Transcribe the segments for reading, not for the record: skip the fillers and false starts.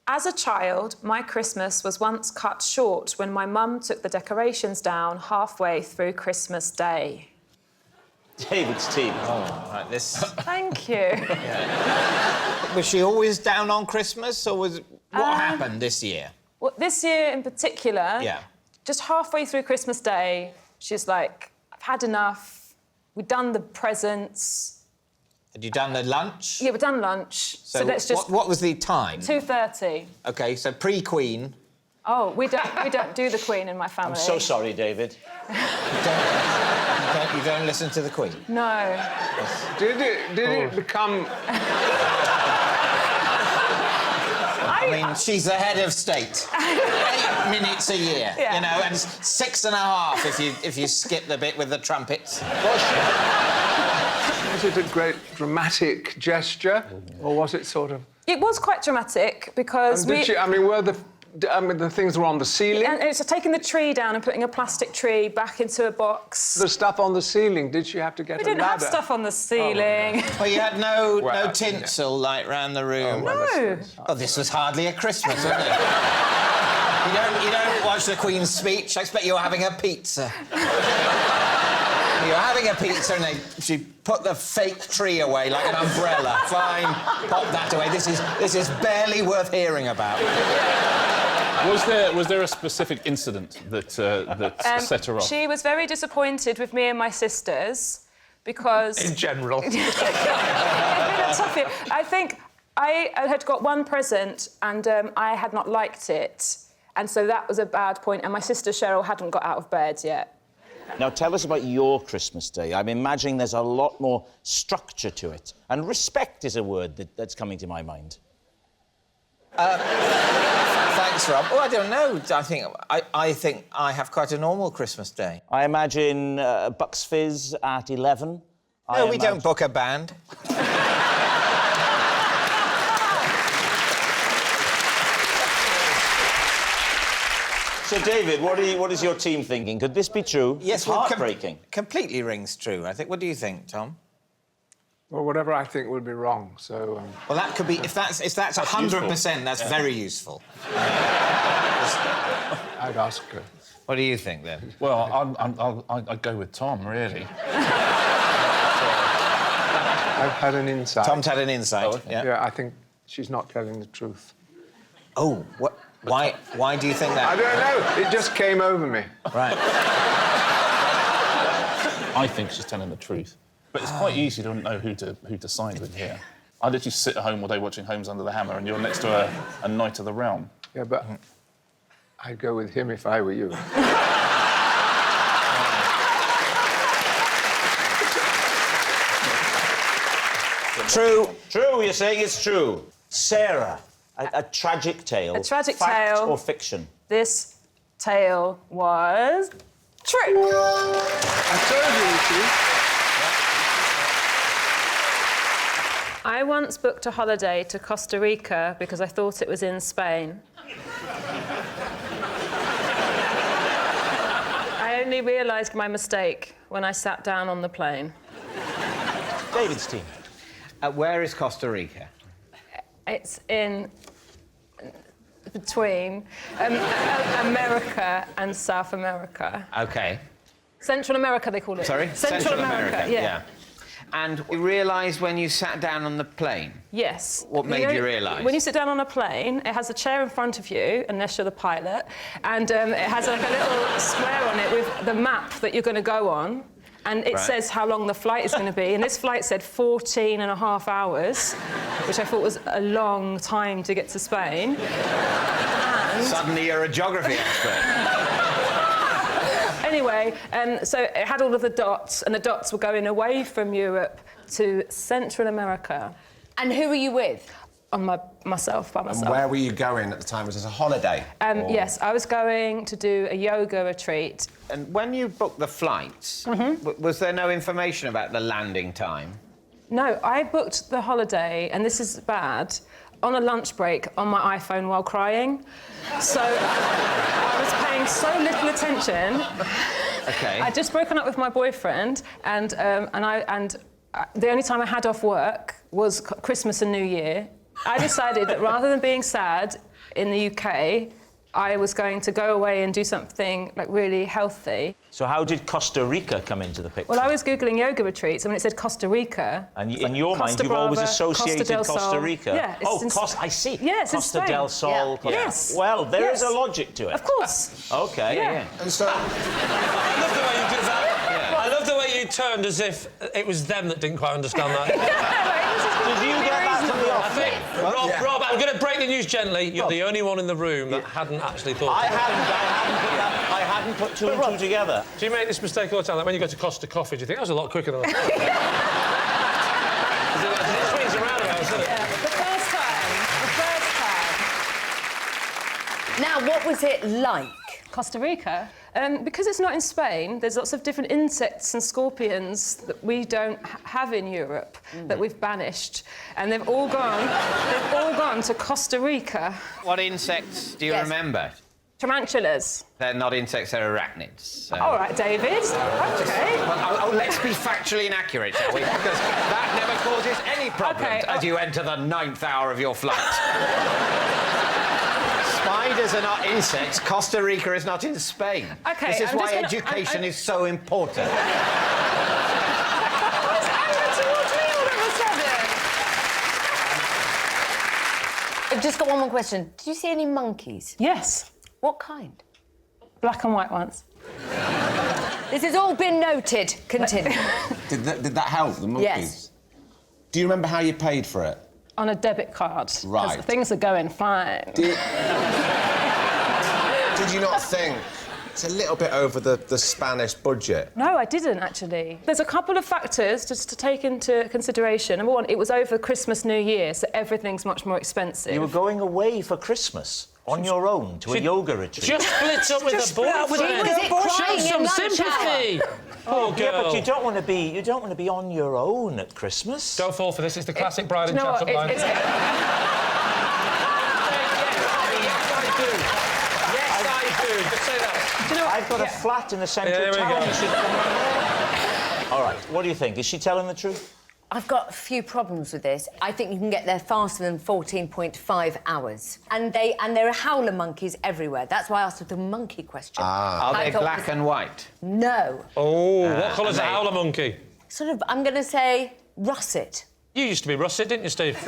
As a child, my Christmas was once cut short when my mum took the decorations down halfway through Christmas Day. David's team. Oh, right, this... Thank you. Yeah. Was she always down on Christmas, or was... What happened this year? Well, this year in particular, just halfway through Christmas Day, she's like, I've had enough. We've done the presents. Had you done the lunch? Yeah, we've done lunch. So let's just... What was the time? 2:30. OK, so pre-Queen. Oh, we don't do the Queen in my family. I'm so sorry, David. You don't listen to the Queen? No. Yes. Did it become... I mean, she's the head of state. 8 minutes a year, you know, and 6.5 if you skip the bit with the trumpets. Was it a great dramatic gesture, or was it sort of... It was quite dramatic because I mean, were the things were on the ceiling? And it's taking the tree down and putting a plastic tree back into a box. The stuff on the ceiling, did she have to get a ladder? We didn't have stuff on the ceiling. Oh, well, you had no tinsel, like, round the room? No. Oh, this was hardly a Christmas, wasn't it? You don't watch the Queen's speech. I expect you were having a pizza. You're having a pizza and she put the fake tree away like an umbrella. Fine, pop that away. This is barely worth hearing about. Was there a specific incident that set her off? She was very disappointed with me and my sisters because... In general. It's been a tough year. I think I had got one present and I had not liked it. And so that was a bad point. And my sister Cheryl hadn't got out of bed yet. Now, tell us about your Christmas Day. I'm imagining there's a lot more structure to it. And respect is a word that's coming to my mind. Thanks, Rob. Oh, I don't know. I think I have quite a normal Christmas Day. I imagine Bucks Fizz at 11. No, we don't book a band. So, David, what is your team thinking? Could this be true? Yes, it's heartbreaking. Completely rings true, I think. What do you think, Tom? Well, whatever I think would be wrong, so... Well, that could be... If that's 100%, that's very useful. I'd ask her. What do you think, then? Well, I'd go with Tom, really. I've had an insight. Tom's had an insight, Yeah, I think she's not telling the truth. Oh, what... Why do you think that? I don't know. It just came over me. Right. I think she's telling the truth. But it's quite easy to know who to side with here. I literally sit at home all day watching Homes Under the Hammer and you're next to a Knight of the Realm. Yeah, but I'd go with him if I were you. True, you're saying it's true. Sarah, a tragic tale. A tragic Fact tale. or fiction? This tale was true. I told you, I once booked a holiday to Costa Rica because I thought it was in Spain. I only realised my mistake when I sat down on the plane. David's team. Where is Costa Rica? It's in... between America and South America. OK. Central America, they call it. Sorry? Central America, yeah. And you realised when you sat down on the plane? Yes. What made you realise? When you sit down on a plane, it has a chair in front of you, unless you're the pilot, and it has like a little square on it with the map that you're going to go on, and it says how long the flight is going to be. And this flight said 14.5 hours, which I thought was a long time to get to Spain. And... Suddenly you're a geography expert. Anyway, so it had all of the dots, and the dots were going away from Europe to Central America. And who were you with? By myself. And where were you going at the time? Was it a holiday? Yes, I was going to do a yoga retreat. And when you booked the flights, was there no information about the landing time? No, I booked the holiday, and this is bad, on a lunch break on my iPhone while crying. So I was paying so little attention. OK. I'd just broken up with my boyfriend, and the only time I had off work was Christmas and New Year. I decided that rather than being sad in the UK, I was going to go away and do something like really healthy. So how did Costa Rica come into the picture? Well, I was Googling yoga retreats, and when it said Costa Rica... And in your mind, you've always associated Costa Rica. Yeah, I see. Yeah, it's Costa in Spain. del Sol. Yeah. Yes. Well, there is Yes. a logic to it. Of course. OK. Yeah. And so, I love the way you did that. I love the way you turned as if it was them that didn't quite understand that. Did you get that from the off? Rob, I'm going to break the news gently. You're the only one in the room that hadn't actually thought. I hadn't put two and two together. Do you make this mistake all the time? Like when you go to Costa Coffee, do you think that was a lot quicker than that? It swings around about, doesn't it? Yeah, the first time. Now, what was it like? Costa Rica. Because it's not in Spain, there's lots of different insects and scorpions that we don't have in Europe that we've banished, and they've all gone to Costa Rica. What insects do you remember? Tarantulas. They're not insects, they're arachnids. So. All right, David. OK. Well, let's be factually inaccurate, shall we? Because that never causes any problems as you enter the 9th hour of your flight. Spiders are not insects. Costa Rica is not in Spain. OK, this is why education is so important. I've just got one more question. Did you see any monkeys? Yes. What kind? Black and white ones. This has all been noted. Continue. did that help, the monkeys? Yes. Do you remember how you paid for it? On a debit card. Right. 'Cause things are going fine. Did you not think it's a little bit over the Spanish budget? No, I didn't, actually. There's a couple of factors just to take into consideration. Number one, it was over Christmas, New Year, so everything's much more expensive. You were going away for Christmas on your own to a yoga retreat. Just split up with the boyfriend. Show some sympathy. Poor girl. Yeah, but you don't want to be on your own at Christmas. Don't fall for this. It's the classic bride and Do you know what? chat-up line. Yes, I do. Just say that. Do you know what? I've got a flat in the centre There of we town. go. You should come there. All right, what do you think? Is she telling the truth? I've got a few problems with this. I think you can get there faster than 14.5 hours. And there are howler monkeys everywhere. That's why I asked the monkey question. Are they black and white? No. Oh, what colour's a howler monkey? Sort of, I'm going to say russet. You used to be russet, didn't you, Steve?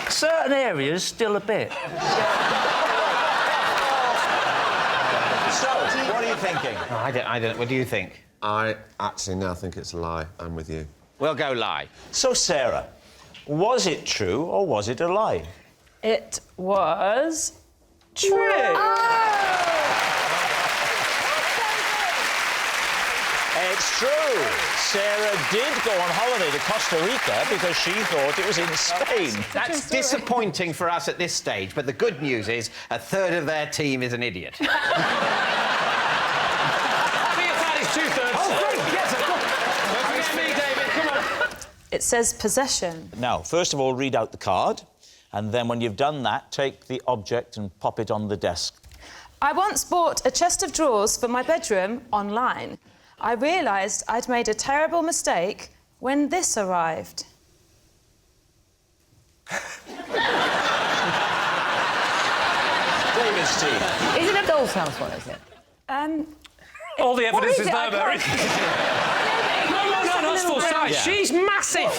Certain areas, still a bit. So, what are you thinking? No, I don't. What do you think? I actually now think it's a lie. I'm with you. We'll go lie. So, Sarah, was it true or was it a lie? It was true. It's true. Sarah did go on holiday to Costa Rica because she thought it was in Spain. That's disappointing for us at this stage, but the good news is a third of their team is an idiot. I think that is 2/3. Oh, great! Yes, of course. Don't forget me, David. Come on. It says possession. Now, first of all, read out the card, and then when you've done that, take the object and pop it on the desk. I once bought a chest of drawers for my bedroom online. I realised I'd made a terrible mistake when this arrived. David, Steve. Is it a doll's house one, is it? All the evidence is is it? there, I Mary. can't- No, that's full size. Yeah. She's massive.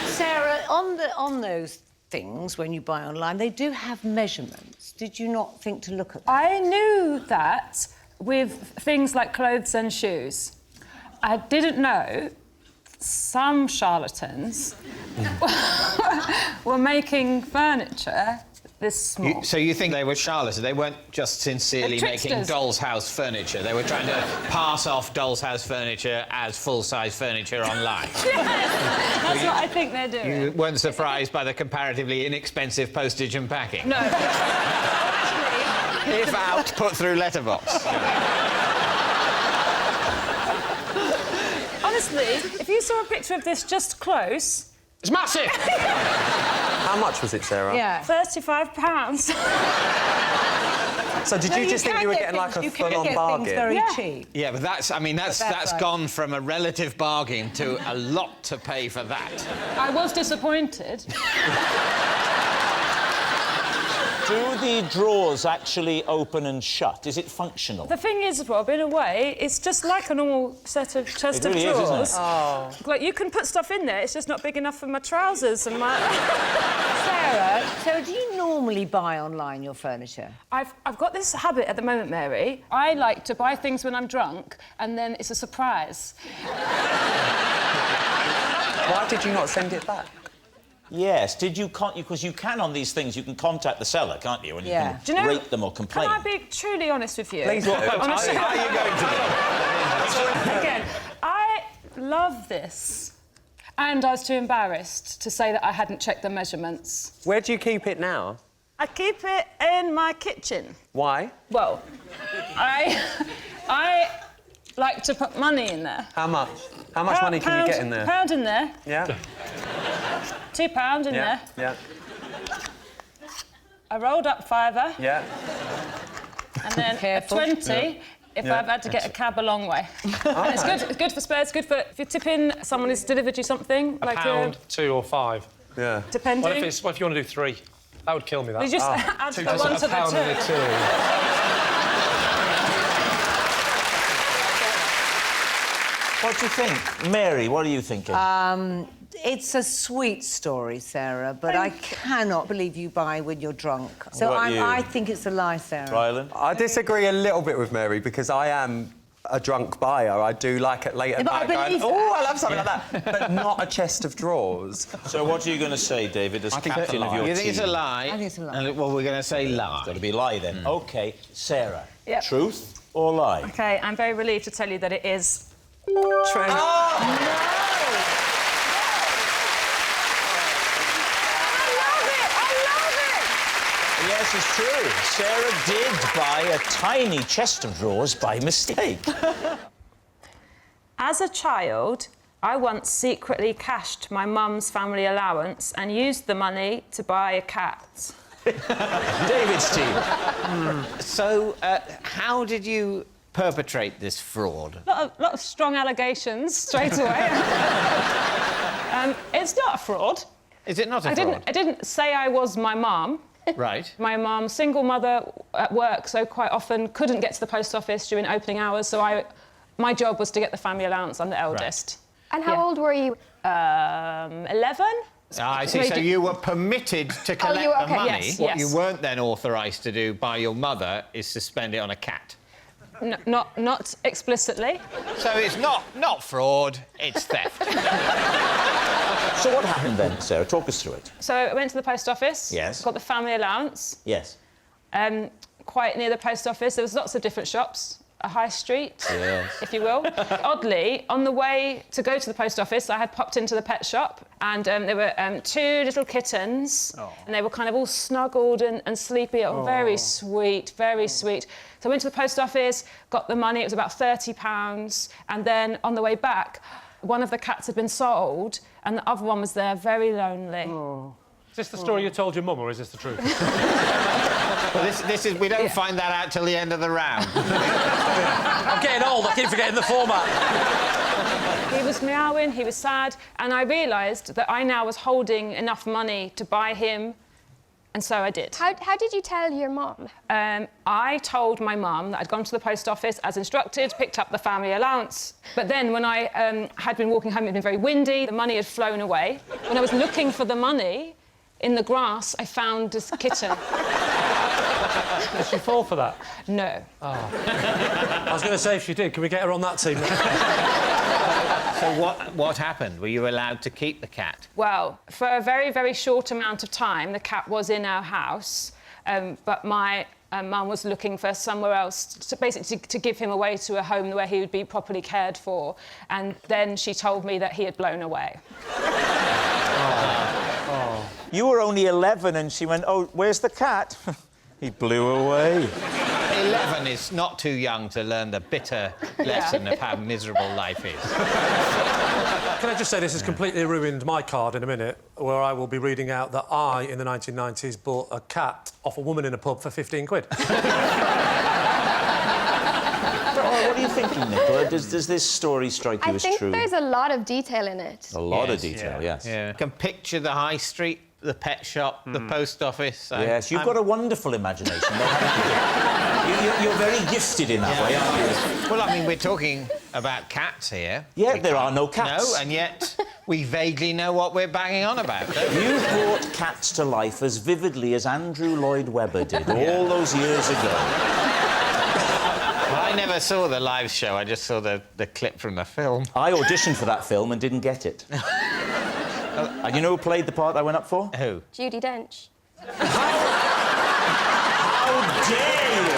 Sarah, on those things, when you buy online, they do have measurements. Did you not think to look at them? I knew that with things like clothes and shoes. I didn't know some charlatans were making furniture this small. So you think they were charlatans? They weren't just sincerely They're making tricksters. doll's house furniture. They were trying to pass off doll's house furniture as full-size furniture online. That's what I think they're doing. You weren't surprised by the comparatively inexpensive postage and packing? No. Actually, If out, put through letterbox. honestly, if you saw a picture of this just close, It's massive. How much was it, Sarah? Yeah. £35. So did you just think you were getting like a full-on bargain? Very cheap. Yeah, but that's right. gone from a relative bargain to a lot to pay for that. I was disappointed. Do the drawers actually open and shut? Is it functional? The thing is, Rob, in a way, it's just like a normal chest of drawers. It really is, isn't it? Oh. Like, you can put stuff in there, it's just not big enough for my trousers and my... Sarah, so do you normally buy online your furniture? I've got this habit at the moment, Mary. I like to buy things when I'm drunk, and then it's a surprise. Why did you not send it back? Yes. Did you because you can on these things, you can contact the seller, can't you? And you can Do you know, rate them or complain. Can I be truly honest with you? Please do. Honestly, How are you going to Again, I love this. And I was too embarrassed to say that I hadn't checked the measurements. Where do you keep it now? I keep it in my kitchen. Why? Well, I like to put money in there. How much? How much money can you get in there? £1 in there. Yeah. £2 in there. Yeah. A rolled up £5. Yeah. And then Careful. a 20 if I've had to get a cab a long way. It's good. It's good for spares. Good for if you tip in someone who's delivered you something A like pound, 2 or 5. Yeah. depending. What if you want to do 3? That would kill me. That. You just add the one to the £1 and a two. 2. What do you think? Mary, what are you thinking? It's a sweet story, Sarah, but I cannot believe you buy when you're drunk. So What about you? I think it's a lie, Sarah. Ryland? I disagree a little bit with Mary because I am a drunk buyer. I do like it late at but I night going, believe that. oh, I love something like that. But not a chest of drawers. So what are you going to say, David, as captain of your You team? think it's a lie? I think it's a lie. And, well, we're going to say lie. It's got to be a lie, then. OK, Sarah. Yep. Truth or lie? OK, I'm very relieved to tell you that it is true. Oh! Yes, it's true. Sarah did buy a tiny chest of drawers by mistake. As a child, I once secretly cashed my mum's family allowance and used the money to buy a cat. David's team. So, how did you perpetrate this fraud? A lot of strong allegations straight away. It's not a fraud. Is it not a fraud? I didn't say I was my mum. Right. My mum, single mother at work, so quite often couldn't get to the post office during opening hours, so my job was to get the family allowance. I'm the eldest. And how old were you? 11. I see. So you were permitted to collect the money. Yes, What yes. you weren't then authorised to do by your mother is to spend it on a cat. Not explicitly. So it's not fraud, it's theft. So what happened then, Sarah? Talk us through it. So I went to the post office. Yes. Got the family allowance. Yes. Quite near the post office, there was lots of different shops. A high street, if you will. Oddly, on the way to go to the post office, I had popped into the pet shop and there were 2 little kittens and they were kind of all snuggled and sleepy. Oh, very sweet, very sweet. So I went to the post office, got the money, it was about £30, and then on the way back, one of the cats had been sold and the other one was there, very lonely. Oh. Is this the story you told your mum, or is this the truth? Well, this is... We don't find that out till the end of the round. I'm getting old, I keep forgetting the format. He was meowing, he was sad, and I realised that I now was holding enough money to buy him, and so I did. How did you tell your mum? I told my mum that I'd gone to the post office as instructed, picked up the family allowance. But then when I had been walking home, it had been very windy, the money had flown away. When I was looking for the money, in the grass, I found this kitten. Did she fall for that? No. Oh. I was going to say, if she did, can we get her on that team? So what happened? Were you allowed to keep the cat? Well, for a very, very short amount of time, the cat was in our house, but my mum was looking for somewhere else, basically to give him away to a home where he would be properly cared for, and then she told me that he had blown away. You were only 11 and she went, oh, where's the cat? He blew away. 11? 11 is not too young to learn the bitter lesson of how miserable life is. Can I just say this has completely ruined my card in a minute, where I will be reading out that I, in the 1990s, bought a cat off a woman in a pub for 15 quid. What are you thinking, Nicola? Does this story strike you as true? I think there's a lot of detail in it. A lot of detail, yes. Yeah. I can picture the high street, the pet shop, the post office. Yes, you've got a wonderful imagination, though, haven't you? You're very gifted in that way, aren't you? Well, I mean, we're talking about cats here. Yeah, there are no cats. No, and yet we vaguely know what we're banging on about, don't we? You brought cats to life as vividly as Andrew Lloyd Webber did all those years ago. Well, I never saw the live show. I just saw the clip from the film. I auditioned for that film and didn't get it. And you know who played the part I went up for? Who? Judi Dench. How dare you!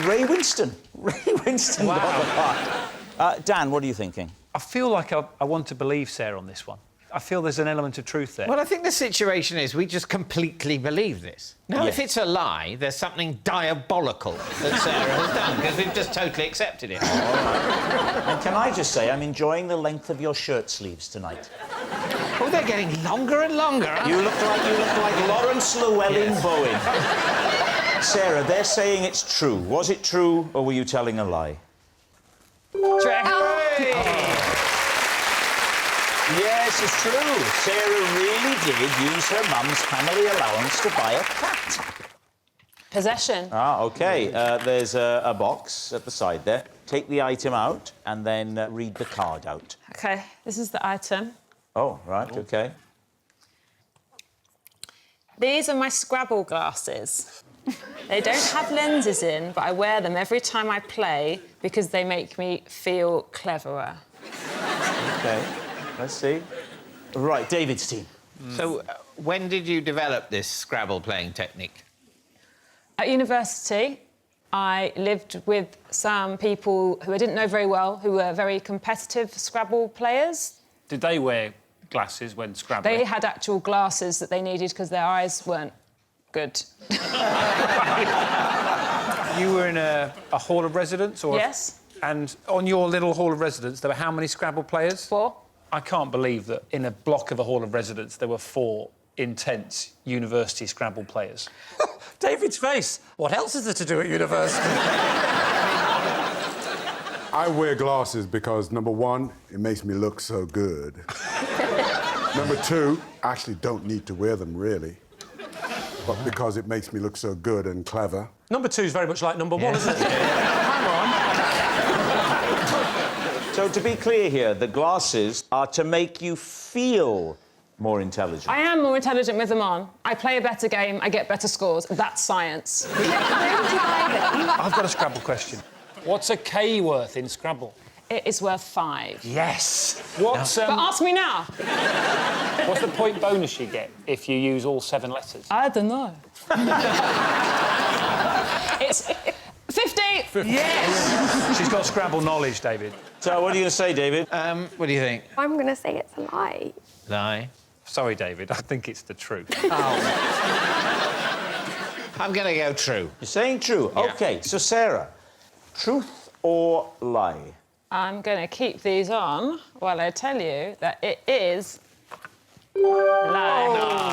Ray Winston. Ray Winston got the part. Dan, what are you thinking? I feel like I want to believe Sarah on this one. I feel there's an element of truth there. Well, I think the situation is we just completely believe this. Now, if it's a lie, there's something diabolical that Sarah has done, because we've just totally accepted it. All right. And can I just say, I'm enjoying the length of your shirt sleeves tonight. Oh, they're getting longer and longer, aren't You look like Lawrence Llewellyn Bowen. Sarah, they're saying it's true. Was it true, or were you telling a lie? Yes, it's true. Sarah really did use her mum's family allowance to buy a cat. Possession. Ah, OK. There's a box at the side there. Take the item out and then read the card out. OK, this is the item. Oh, right, OK. These are my Scrabble glasses. They don't have lenses in, but I wear them every time I play because they make me feel cleverer. OK. Let's see. Right, David's team. So, when did you develop this Scrabble playing technique? At university, I lived with some people who I didn't know very well, who were very competitive Scrabble players. Did they wear glasses when Scrabbling? They had actual glasses that they needed because their eyes weren't good. You were in a hall of residence, or? Yes. And on your little hall of residence, there were how many Scrabble players? 4. I can't believe that in a block of a hall of residence there were 4 intense university Scrabble players. David's face. What else is there to do at university? I wear glasses because, number 1, it makes me look so good. Number 2, I actually don't need to wear them, really. But because it makes me look so good and clever. Number 2 is very much like number 1, isn't it? Hang on. So, to be clear here, the glasses are to make you feel more intelligent. I am more intelligent with them on. I play a better game, I get better scores. That's science. I've got a Scrabble question. What's a K worth in Scrabble? It is worth 5. Yes. What's But ask me now. What's the point bonus you get if you use all 7 letters? I don't know. It's 50. Yes. She's got Scrabble knowledge, David. So, what are you going to say, David? What do you think? I'm going to say it's a lie. Lie. Sorry, David. I think it's the truth. I'm going to go true. You're saying true? Yeah. OK, so, Sarah, truth or lie? I'm going to keep these on while I tell you that it is lie. Oh.